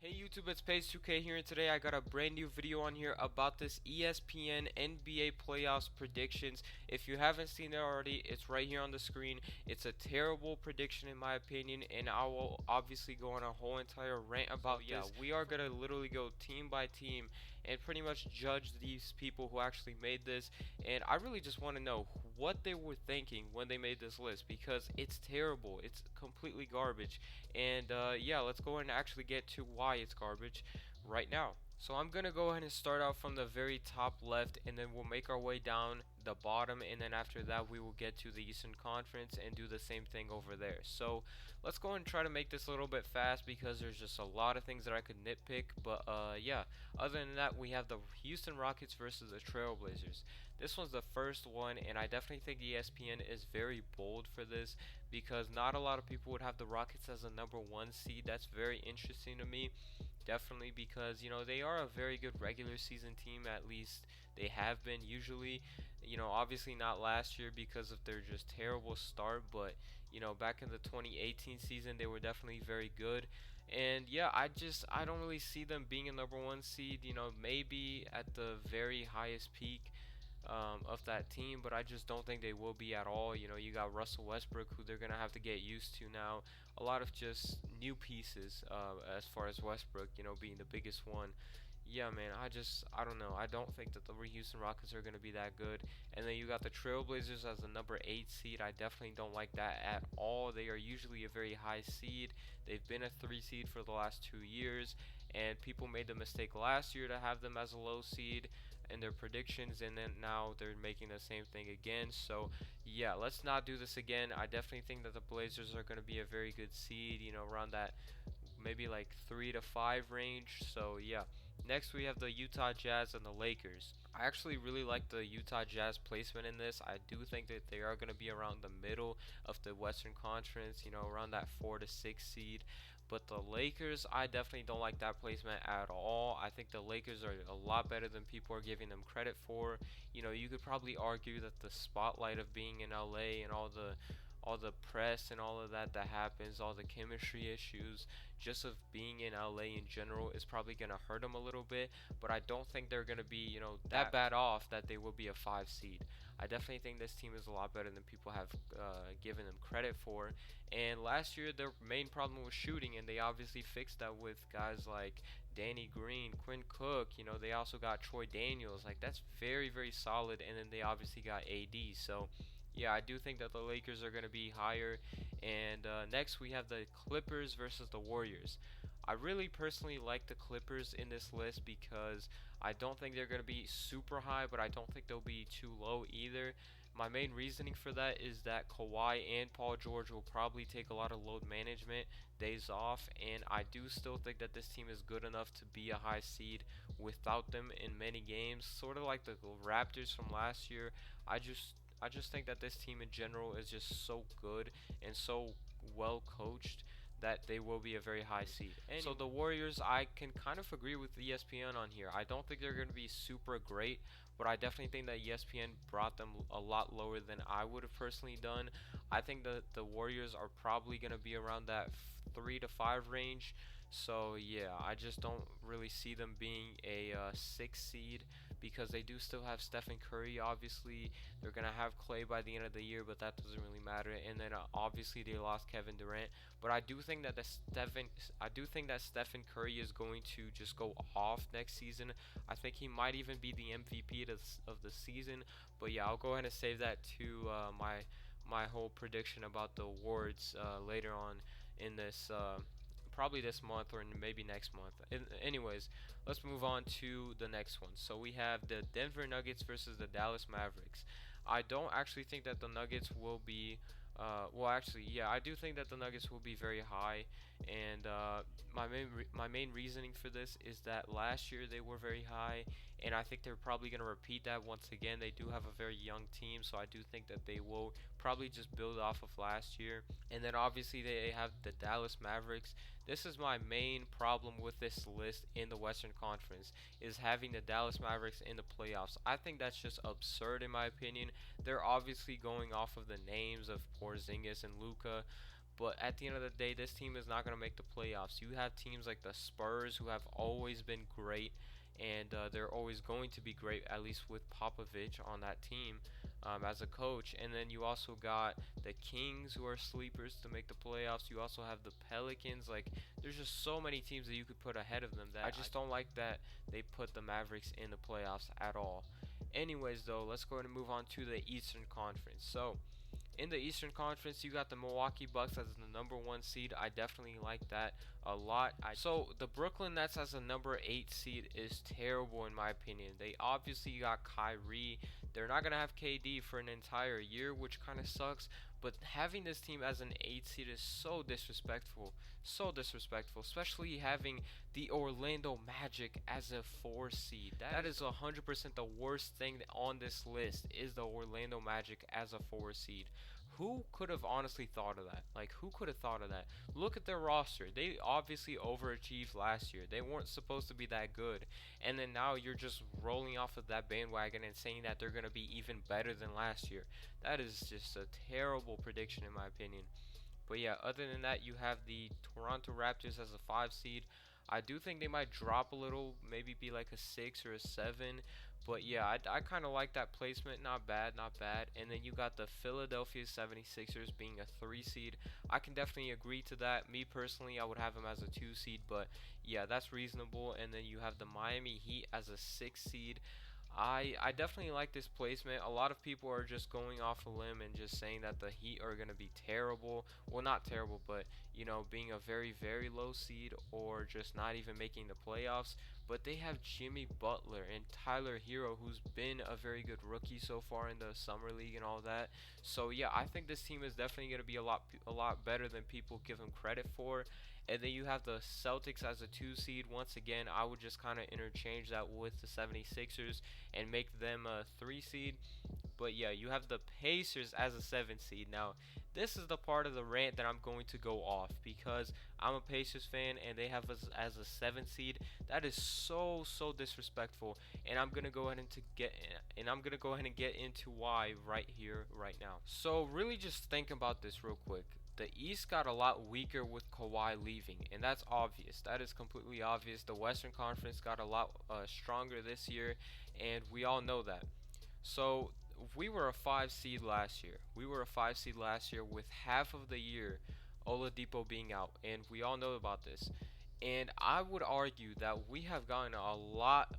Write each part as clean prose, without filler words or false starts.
Hey YouTube, it's Pace2K here, and today I got a brand new video on here about this ESPN NBA playoffs predictions. If you haven't seen it already, it's right here on the screen. It's a terrible prediction in my opinion, and I will obviously go on a whole entire rant about this. We are gonna literally go team by team and pretty much judge these people who actually made this. And I really just want to know what they were thinking when they made this list, because it's terrible. It's completely garbage. And yeah, let's go ahead and actually get to why it's garbage right now. So I'm gonna go ahead and start out from the very top left, and then we'll make our way down the bottom, and then after that we will get to the Eastern Conference and do the same thing over there. So let's go and try to make this a little bit fast because there's just a lot of things that I could nitpick. But yeah, other than that, we have the Houston Rockets versus the Trailblazers. This one's the first one, and I definitely think ESPN is very bold for this because not a lot of people would have the Rockets as a number one seed. That's very interesting to me. Definitely because they are a very good regular season team, at least they have been usually. Obviously not last year because of their just terrible start, but back in the 2018 season they were definitely very good. And yeah, I don't really see them being a number one seed. Maybe at the very highest peak of that team, but I just don't think they will be at all. You got Russell Westbrook, who they're gonna have to get used to now. A lot of just new pieces as far as Westbrook, being the biggest one. Yeah, man, I don't know. I don't think that the Houston Rockets are going to be that good. And then you got the Trailblazers as the number 8 seed. I definitely don't like that at all. They are usually a very high seed. They've been a 3 seed for the last 2 years, and people made the mistake last year to have them as a low seed in their predictions, and then now they're making the same thing again. So yeah, let's not do this again. I definitely think that the Blazers are going to be a very good seed, around that maybe like 3 to 5 range. So yeah, next we have the Utah Jazz and the Lakers. I actually really like the Utah Jazz placement in this. I do think that they are going to be around the middle of the Western Conference, around that 4 to 6 seed. But the Lakers, I definitely don't like that placement at all. I think the Lakers are a lot better than people are giving them credit for. You could probably argue that the spotlight of being in LA and all the press and all of that happens, all the chemistry issues, just of being in LA in general, is probably gonna hurt them a little bit. But I don't think they're gonna be, that bad off that they will be a 5 seed. I definitely think this team is a lot better than people have given them credit for. And last year their main problem was shooting, and they obviously fixed that with guys like Danny Green, Quinn Cook. They also got Troy Daniels. Like, that's very, very solid. And then they obviously got AD. So yeah, I do think that the Lakers are going to be higher. And next we have the Clippers versus the Warriors. I really personally like the Clippers in this list because I don't think they're going to be super high, but I don't think they'll be too low either. My main reasoning for that is that Kawhi and Paul George will probably take a lot of load management days off, and I do still think that this team is good enough to be a high seed without them in many games, sort of like the Raptors from last year. I just think that this team in general is just so good and so well coached that they will be a very high seed. So the Warriors, I can kind of agree with ESPN on here. I don't think they're going to be super great, but I definitely think that ESPN brought them a lot lower than I would have personally done. I think that the Warriors are probably going to be around that 3 to 5 range. So yeah, I just don't really see them being a 6 seed because they do still have Stephen Curry. Obviously, they're gonna have Clay by the end of the year, but that doesn't really matter. And then obviously they lost Kevin Durant. But I do think that Stephen Curry is going to just go off next season. I think he might even be the MVP of the season. But yeah, I'll go ahead and save that to my whole prediction about the awards later on in this. Probably this month or maybe next month. Anyways, let's move on to the next one. So we have the Denver Nuggets versus the Dallas Mavericks. I don't actually think that the Nuggets will be. Well, actually, yeah, I do think that the Nuggets will be very high, and my main reasoning for this is that last year they were very high, and I think they're probably going to repeat that once again. They do have a very young team, so I do think that they will probably just build off of last year. And then obviously they have the Dallas Mavericks. This is my main problem with this list in the Western Conference, is having the Dallas Mavericks in the playoffs. I think that's just absurd in my opinion. They're obviously going off of the names of Porzingis and Luka, But at the end of the day, this team is not going to make the playoffs. You have teams like the Spurs who have always been great, and they're always going to be great, at least with Popovich on that team as a coach. And then you also got the Kings who are sleepers to make the playoffs. You also have the Pelicans. Like, there's just so many teams that you could put ahead of them that I just don't like that they put the Mavericks in the playoffs at all. Anyways, though, let's go ahead and move on to the Eastern Conference. So, in the Eastern Conference, you got the Milwaukee Bucks as the number 1 seed. I definitely like that a lot. So the Brooklyn Nets as a number 8 seed is terrible in my opinion. They obviously got Kyrie. They're not gonna have KD for an entire year, which kind of sucks. But having this team as an 8 seed is so disrespectful, so disrespectful. Especially having the Orlando Magic as a 4 seed. That is 100% the worst thing on this list. Is the Orlando Magic as a 4 seed? Who could have honestly thought of that? Like, who could have thought of that? Look at their roster. They obviously overachieved last year. They weren't supposed to be that good. And then now you're just rolling off of that bandwagon and saying that they're going to be even better than last year. That is just a terrible prediction, in my opinion. But yeah, other than that, you have the Toronto Raptors as a 5 seed. I do think they might drop a little, maybe be like a 6 or a 7. But yeah, I kind of like that placement. Not bad, not bad. And then you got the Philadelphia 76ers being a 3 seed. I can definitely agree to that. Me personally, I would have them as a 2 seed. But yeah, that's reasonable. And then you have the Miami Heat as a 6 seed. I definitely like this placement. A lot of people are just going off a limb and just saying that the Heat are going to be terrible. Well, not terrible, but being a very, very low seed or just not even making the playoffs. But they have Jimmy Butler and Tyler Hero, who's been a very good rookie so far in the summer league and all that. So yeah, I think this team is definitely going to be a lot better than people give them credit for. And then you have the Celtics as a 2 seed. Once again, I would just kind of interchange that with the 76ers and make them a 3 seed. But yeah, you have the Pacers as a 7 seed. Now, this is the part of the rant that I'm going to go off because I'm a Pacers fan and they have us as a 7 seed. That is so disrespectful, and I'm gonna go ahead and get into why right here, right now. So really, just think about this real quick. The East got a lot weaker with Kawhi leaving, and that's obvious. That is completely obvious. The Western Conference got a lot stronger this year, and we all know that. So we were a 5 seed last year. We were a 5 seed last year with half of the year Oladipo being out, and we all know about this. And I would argue that we have gotten a lot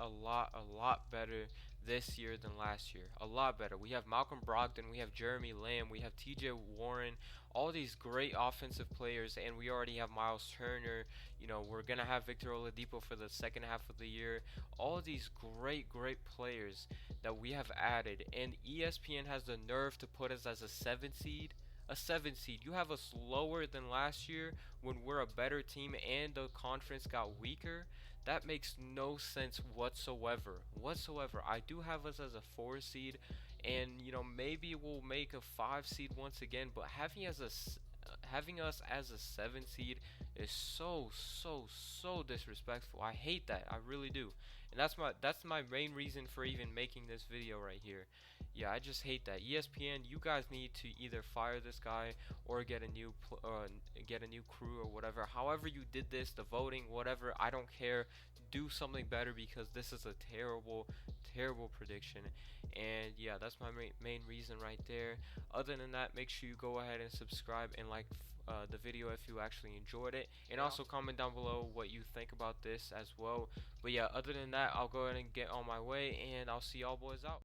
better this year than last year. A lot better. We have Malcolm Brogdon, we have Jeremy Lamb, we have TJ Warren, all these great offensive players, and we already have Miles Turner. We're going to have Victor Oladipo for the second half of the year. All these great players that we have added, and ESPN has the nerve to put us as a 7 seed. A 7 seed. You have us lower than last year when we're a better team and the conference got weaker. That makes no sense whatsoever. I do have us as a 4 seed, and maybe we'll make a 5 seed once again. But having us as a 7 seed is so disrespectful. I hate that. I really do. And that's my main reason for even making this video right here. Yeah, I just hate that. ESPN, you guys need to either fire this guy or get a new crew or whatever. However you did this, the voting, whatever, I don't care. Do something better because this is a terrible prediction. And yeah, that's my main reason right there. Other than that, make sure you go ahead and subscribe and like the video if you actually enjoyed it, and also comment down below what you think about this as well. But yeah, other than that, I'll go ahead and get on my way, and I'll see y'all boys out.